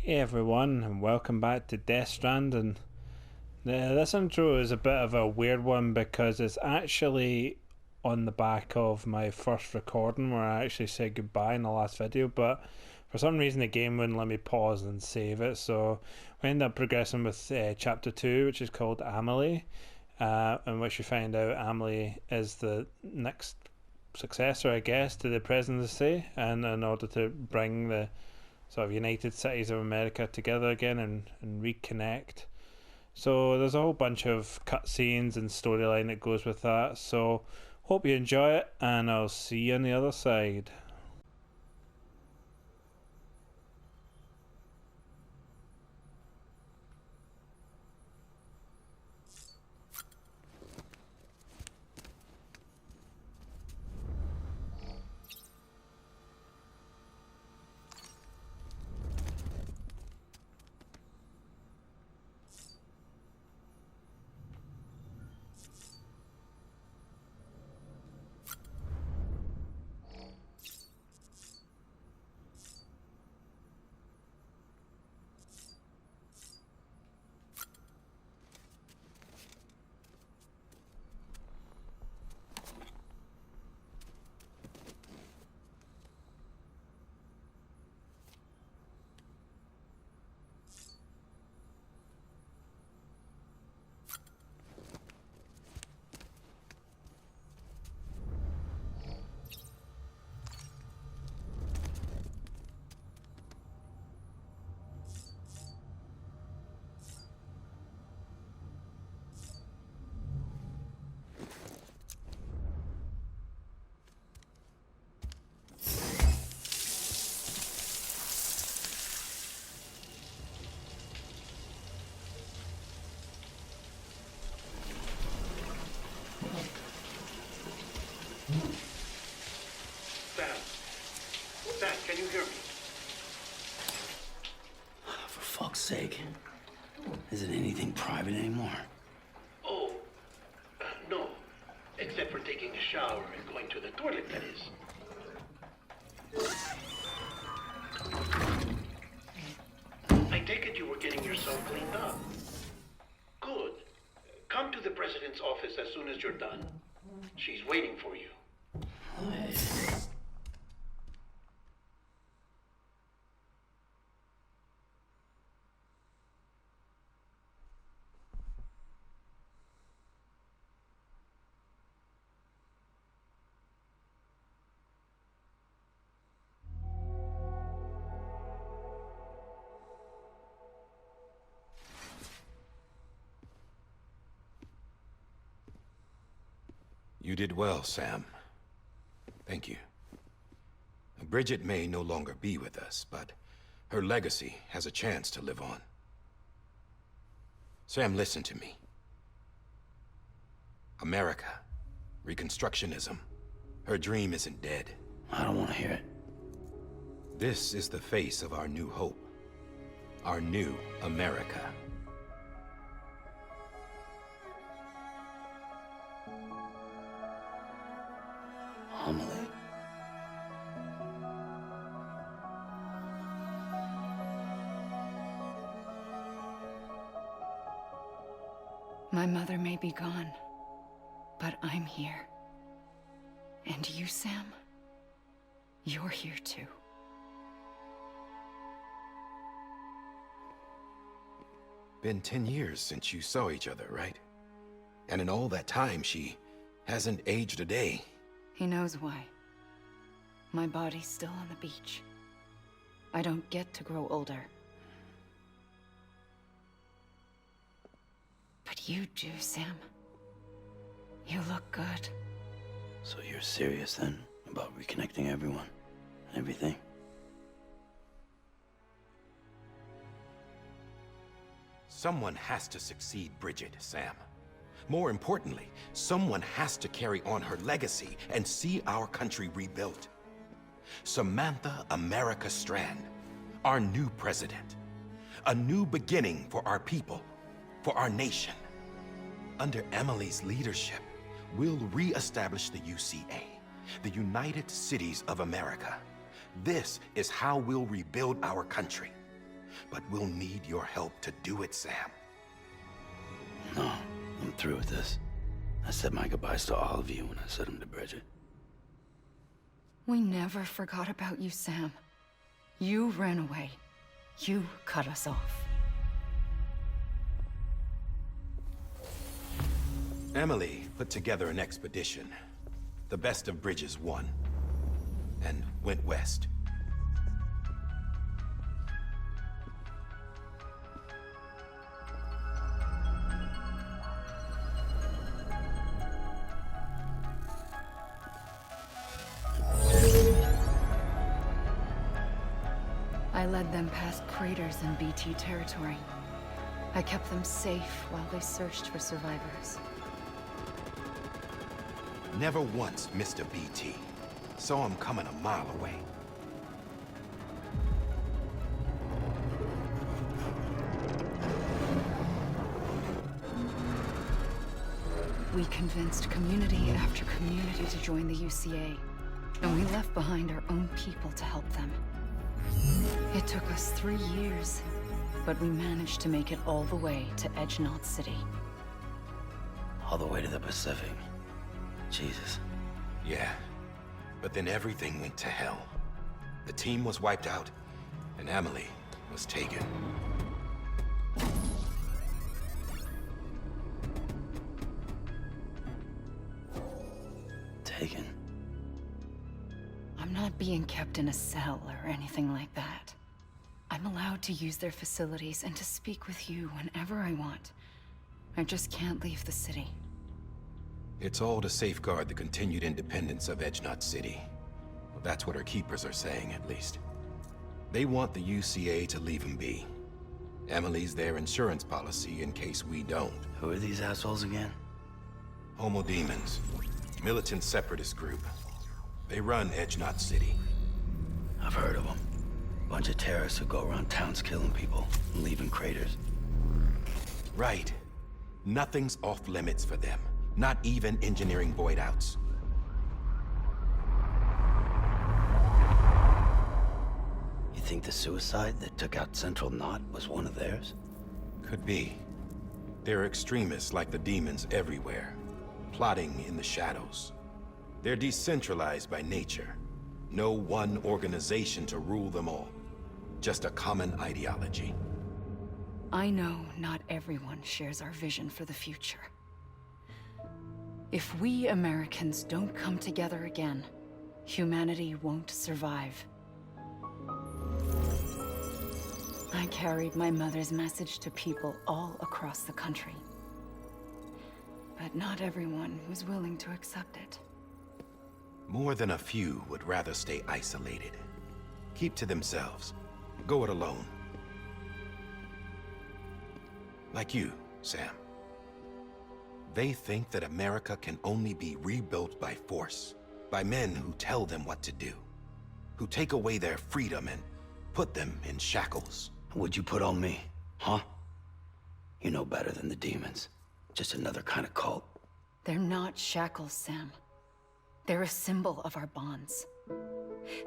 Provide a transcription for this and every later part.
Hey everyone, and welcome back to Death Stranding. This intro is a bit of a weird one because it's actually on the back of my first recording where I actually said goodbye in the last video, but for some reason the game wouldn't let me pause and save it, so we ended up progressing with chapter 2, which is called Amelie, in which we find out Amelie is the next successor, I guess, to the presidency, and in order to bring the sort of United Cities of America together again and reconnect. So there's a whole bunch of cutscenes and storyline that goes with that. So hope you enjoy it, and I'll see you on the other side. Sam, can you hear me? For fuck's sake. Isn't anything private anymore? Oh, no. Except for taking a shower and going to the toilet, that is. I take it you were getting yourself cleaned up. Good. Come to the president's office as soon as you're done. She's waiting for you. You did well, Sam. Thank you. Bridget may no longer be with us, but her legacy has a chance to live on. Sam, listen to me. America, Reconstructionism, her dream isn't dead. I don't want to hear it. This is the face of our new hope. Our new America. Amelie. My mother may be gone, but I'm here. And you, Sam, you're here too. Been 10 years since you saw each other, right? And in all that time, she hasn't aged a day. He knows why. My body's still on the beach. I don't get to grow older. But you do, Sam. You look good. So you're serious then about reconnecting everyone and everything? Someone has to succeed Bridget, Sam. More importantly, someone has to carry on her legacy and see our country rebuilt. Samantha America Strand, our new president. A new beginning for our people, for our nation. Under Amelie's leadership, we'll re-establish the UCA, the United Cities of America. This is how we'll rebuild our country. But we'll need your help to do it, Sam. No, I'm through with this. I said my goodbyes to all of you when I said them to Bridget. We never forgot about you, Sam. You ran away. You cut us off. Amelie put together an expedition. The best of Bridges won. And went west. I led them past craters in BT territory. I kept them safe while they searched for survivors. Never once missed a BT. Saw him coming a mile away. We convinced community after community to join the UCA, and we left behind our own people to help them. It took us 3 years, but we managed to make it all the way to Edgenot City. All the way to the Pacific. Jesus. Yeah. But then everything went to hell. The team was wiped out, and Amelie was taken. Taken? I'm not being kept in a cell or anything like that. I'm allowed to use their facilities and to speak with you whenever I want. I just can't leave the city. It's all to safeguard the continued independence of Edgenot City. Well, that's what our keepers are saying, at least. They want the UCA to leave him be. Amelie's their insurance policy in case we don't. Who are these assholes again? Homo Demons. Militant separatist group. They run Edgenot City. I've heard of them. Bunch of terrorists who go around towns killing people and leaving craters. Right. Nothing's off limits for them. Not even engineering void outs. You think the suicide that took out Central Knot was one of theirs? Could be. There are extremists like the demons everywhere, plotting in the shadows. They're decentralized by nature. No one organization to rule them all. Just a common ideology. I know not everyone shares our vision for the future. If we Americans don't come together again, humanity won't survive. I carried my mother's message to people all across the country. But not everyone was willing to accept it. More than a few would rather stay isolated. Keep to themselves. Go it alone. Like you, Sam. They think that America can only be rebuilt by force, by men who tell them what to do, who take away their freedom and put them in shackles. What'd you put on me, huh? You know better than the demons. Just another kind of cult. They're not shackles, Sam. They're a symbol of our bonds.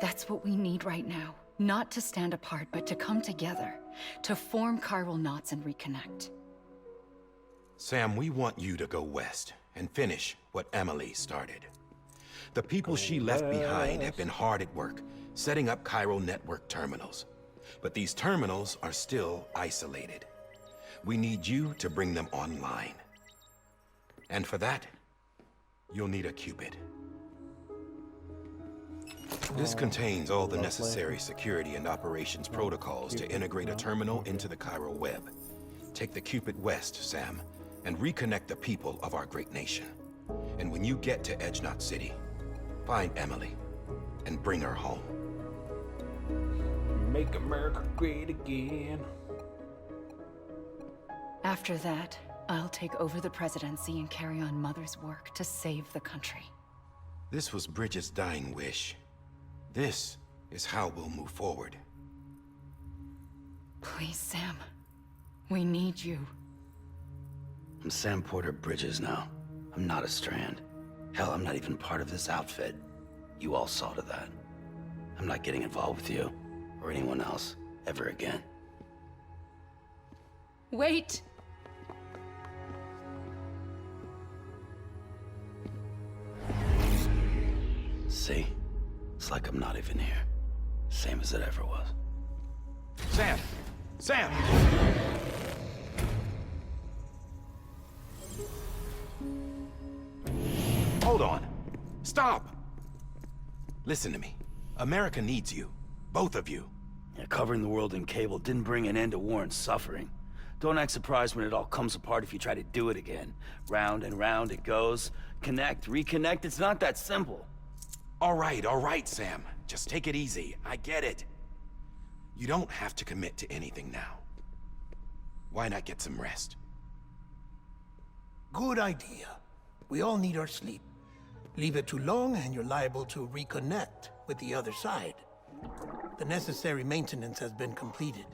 That's what we need right now. Not to stand apart, but to come together, to form chiral knots and reconnect. Sam, we want you to go west and finish what Amelie started. The people she left behind have been hard at work, setting up chiral network terminals. But these terminals are still isolated. We need you to bring them online. And for that, you'll need a Cupid. This contains all the necessary security and operations protocols to integrate a terminal into the chiral web. Take the Cupid west, Sam, and reconnect the people of our great nation. And when you get to Edgenot City, find Amelie and bring her home. Make America great again. After that, I'll take over the presidency and carry on Mother's work to save the country. This was Bridget's dying wish. This is how we'll move forward. Please, Sam. We need you. I'm Sam Porter Bridges now. I'm not a Strand. Hell, I'm not even part of this outfit. You all saw to that. I'm not getting involved with you, or anyone else, ever again. Wait! See? It's like I'm not even here. Same as it ever was. Sam! Sam! Hold on. Stop! Listen to me. America needs you. Both of you. Yeah, covering the world in cable didn't bring an end to war and suffering. Don't act surprised when it all comes apart if you try to do it again. Round and round it goes. Connect, reconnect, it's not that simple. All right, Sam. Just take it easy. I get it. You don't have to commit to anything now. Why not get some rest? Good idea. We all need our sleep. Leave it too long and you're liable to reconnect with the other side. The necessary maintenance has been completed.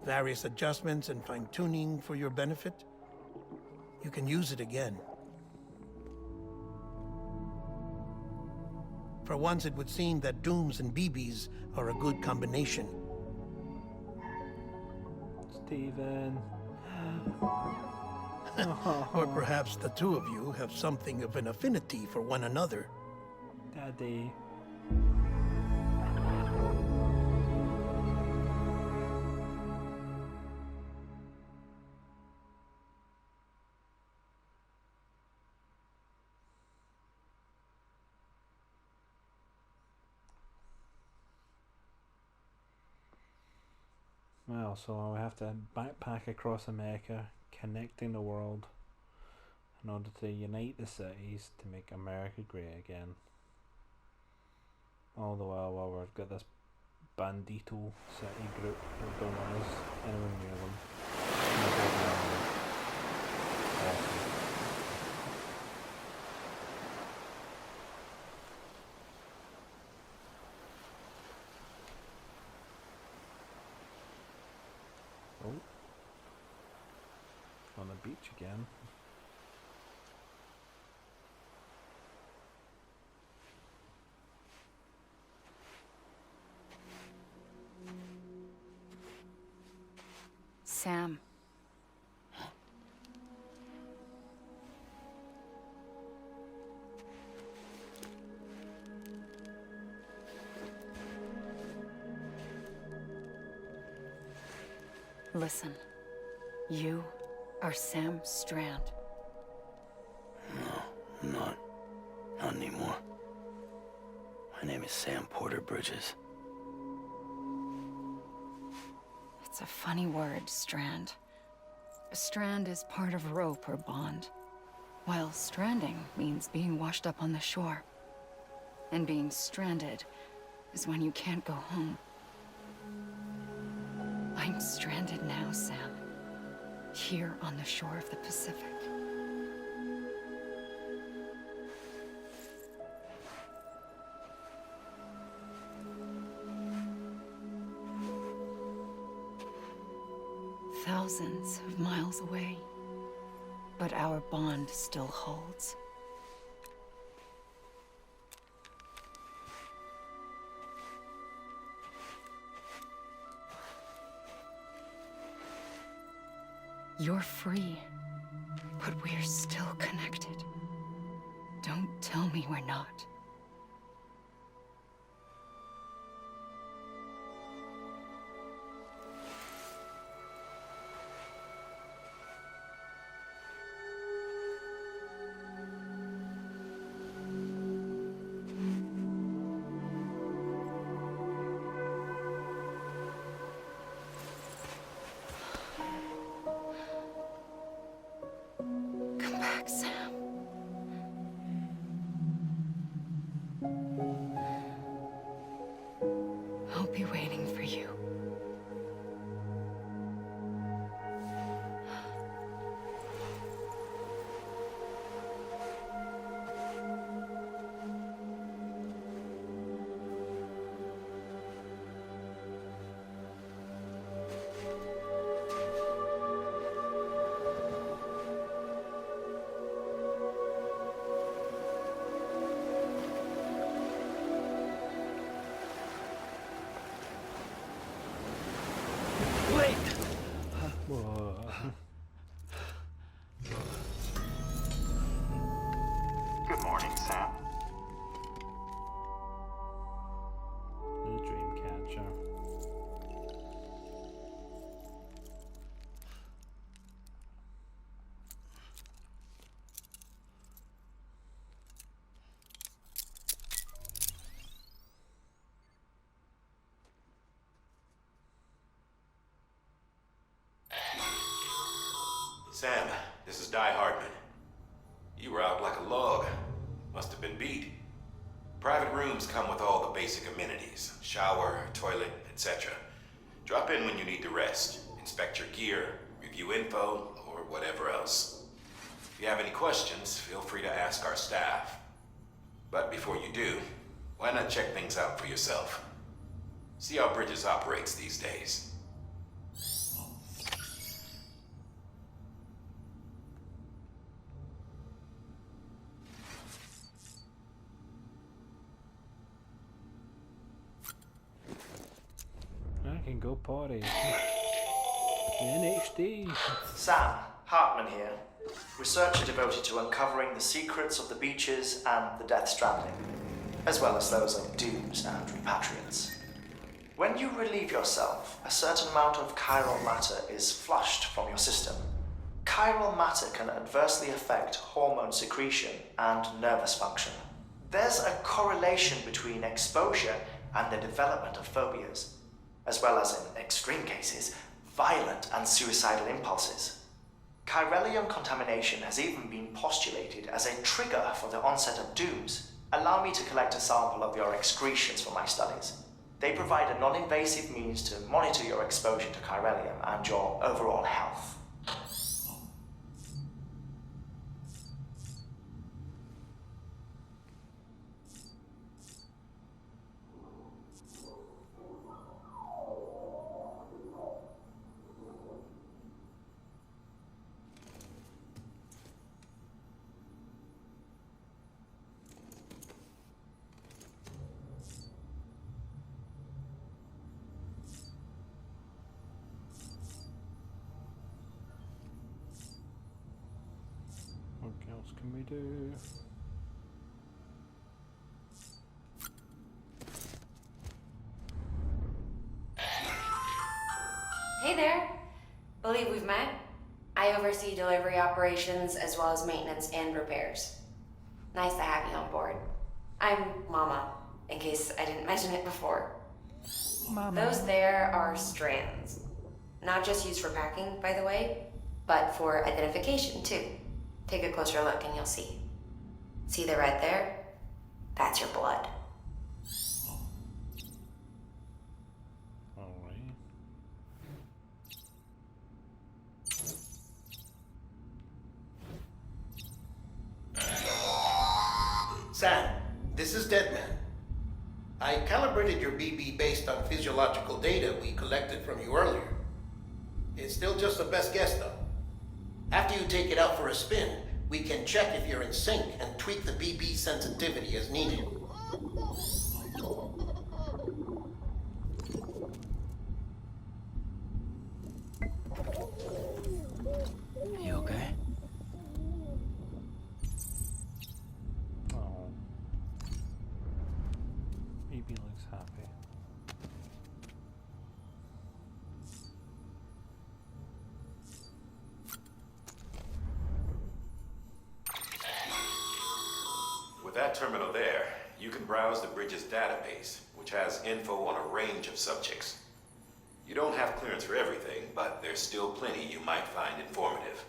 Various adjustments and fine-tuning for your benefit. You can use it again. For once, it would seem that Dooms and BBs are a good combination. Steven. Or perhaps the two of you have something of an affinity for one another. Daddy. Well, so we have to backpack across America, connecting the world in order to unite the cities to make America great again. All the while we've got this bandito city group that don't want us anywhere near them. Awesome. Oh. On the beach again. Sam. Listen, you are Sam Strand. No, I'm not. Not anymore. My name is Sam Porter Bridges. It's a funny word, strand. A strand is part of rope or bond, while stranding means being washed up on the shore. And being stranded is when you can't go home. I'm stranded now, Sam. Here on the shore of the Pacific. Thousands of miles away, but our bond still holds. You're free, but we're still connected. Don't tell me we're not. Come back, Sam. Whoa. Good morning, Sam. The dream catcher. Sam, this is Die Hardman. You were out like a log. Must have been beat. Private rooms come with all the basic amenities. Shower, toilet, etc. Drop in when you need to rest. Inspect your gear, review info, or whatever else. If you have any questions, feel free to ask our staff. But before you do, why not check things out for yourself? See how Bridget operates these days. I can go party. In HD. Sam, Hartman here. Researcher devoted to uncovering the secrets of the beaches and the Death Stranding, as well as those of dooms and repatriates. When you relieve yourself, a certain amount of chiral matter is flushed from your system. Chiral matter can adversely affect hormone secretion and nervous function. There's a correlation between exposure and the development of phobias, as well as, in extreme cases, violent and suicidal impulses. Chiralium contamination has even been postulated as a trigger for the onset of dooms. Allow me to collect a sample of your excretions for my studies. They provide a non-invasive means to monitor your exposure to chiralium and your overall health. What else can we do? Hey there. Believe we've met. I oversee delivery operations as well as maintenance and repairs. Nice to have you on board. I'm Mama, in case I didn't mention it before. Mama. Those there are strands. Not just used for packing, by the way, but for identification too. Take a closer look and you'll see. See the red there? That's your blood. Alright. Sam, this is Deadman. I calibrated your BB based on physiological data we collected from you earlier. It's still just a best guess, though. After you take it out for a spin, we can check if you're in sync and tweak the BB sensitivity as needed. You okay? Oh. Baby looks happy. With that terminal there, you can browse the Bridges database, which has info on a range of subjects. You don't have clearance for everything, but there's still plenty you might find informative.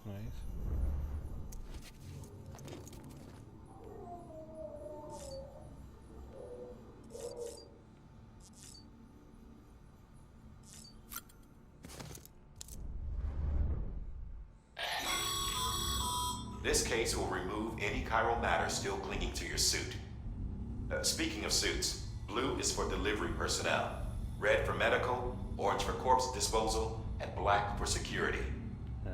Nice. This case will remove any chiral matter still clinging to your suit. Speaking of suits, blue is for delivery personnel, red for medical, orange for corpse disposal, and black for security. Yeah.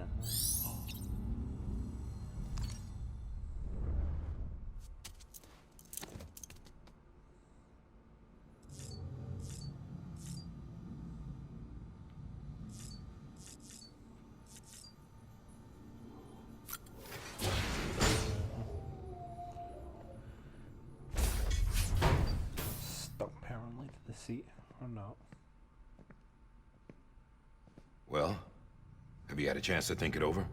seat or not. Well, have you had a chance to think it over?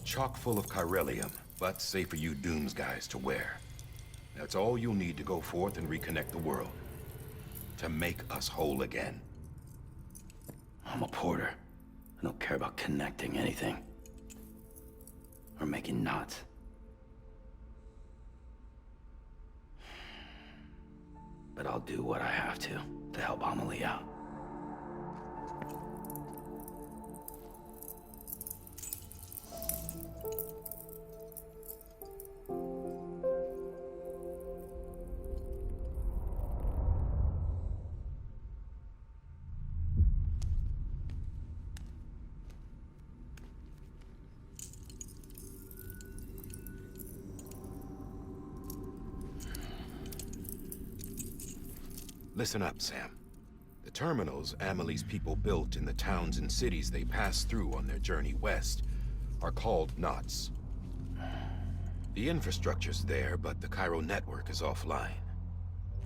Chock full of chiralium, but safe for you Dooms guys to wear. That's all you'll need to go forth and reconnect the world. To make us whole again. I'm a porter. I don't care about connecting anything. Or making knots. But I'll do what I have to help Amelie out. Listen up, Sam. The terminals Amelie's people built in the towns and cities they passed through on their journey west are called knots. The infrastructure's there, but the Cairo network is offline.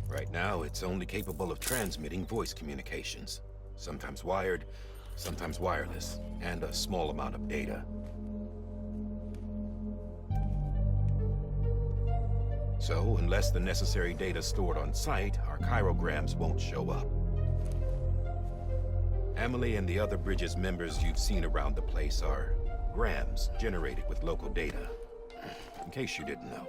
Right now, it's only capable of transmitting voice communications. Sometimes wired, sometimes wireless, and a small amount of data. So, unless the necessary data stored on site, our chirograms won't show up. Amelie and the other Bridget's members you've seen around the place are grams generated with local data. In case you didn't know.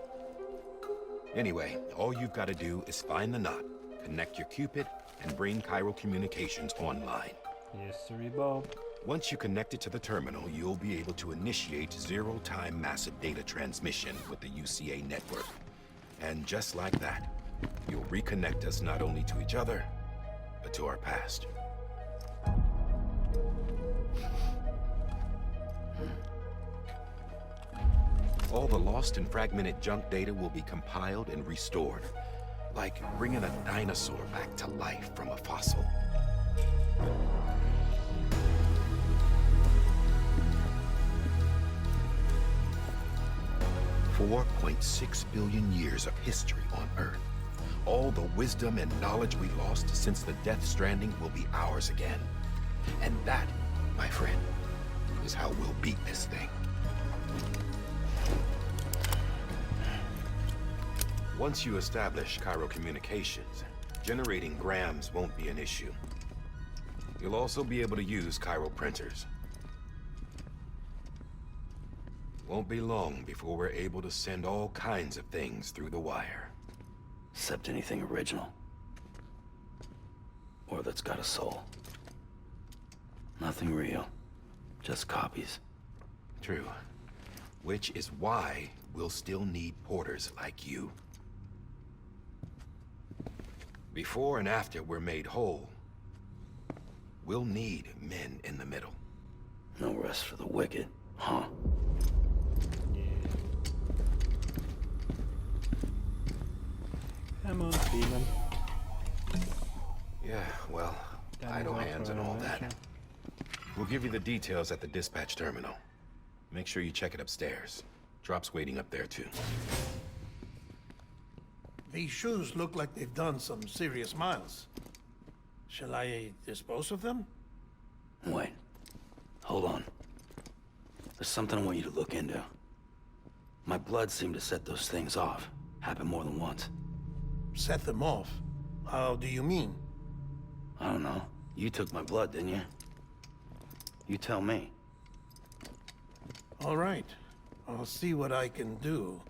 Anyway, all you've got to do is find the knot, connect your Cupid, and bring Cairo communications online. Yes, sir, Bob. Once you connect it to the terminal, you'll be able to initiate zero-time massive data transmission with the UCA network. And just like that, you'll reconnect us not only to each other, but to our past. All the lost and fragmented junk data will be compiled and restored, like bringing a dinosaur back to life from a fossil. $4.6 billion years of history on Earth. All the wisdom and knowledge we lost since the Death Stranding will be ours again. And that, my friend, is how we'll beat this thing. Once you establish Cairo communications, generating grams won't be an issue. You'll also be able to use Cairo printers. Won't be long before we're able to send all kinds of things through the wire. Except anything original. Or that's got a soul. Nothing real. Just copies. True. Which is why we'll still need porters like you. Before and after we're made whole, we'll need men in the middle. No rest for the wicked, huh? Come on, Steven. Yeah, well, idle hands and all that. We'll give you the details at the dispatch terminal. Make sure you check it upstairs. Drop's waiting up there, too. These shoes look like they've done some serious miles. Shall I dispose of them? Wait. Hold on. There's something I want you to look into. My blood seemed to set those things off. Happened more than once. Set them off? How do you mean? I don't know. You took my blood, didn't you? You tell me. All right. I'll see what I can do.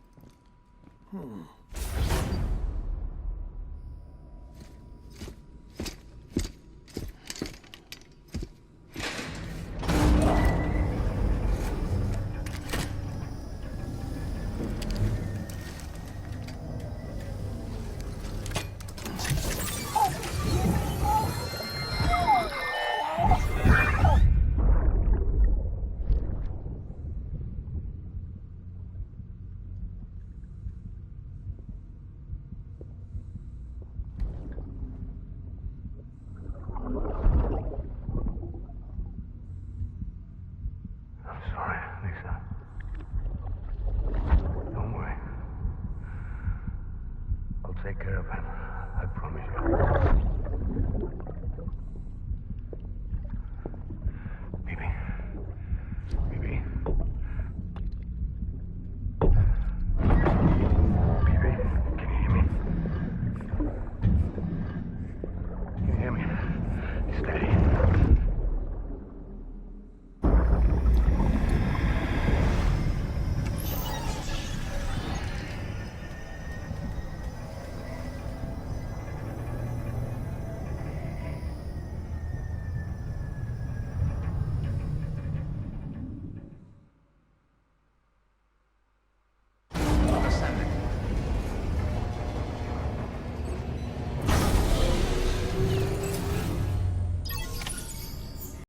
take care of him. I promise you.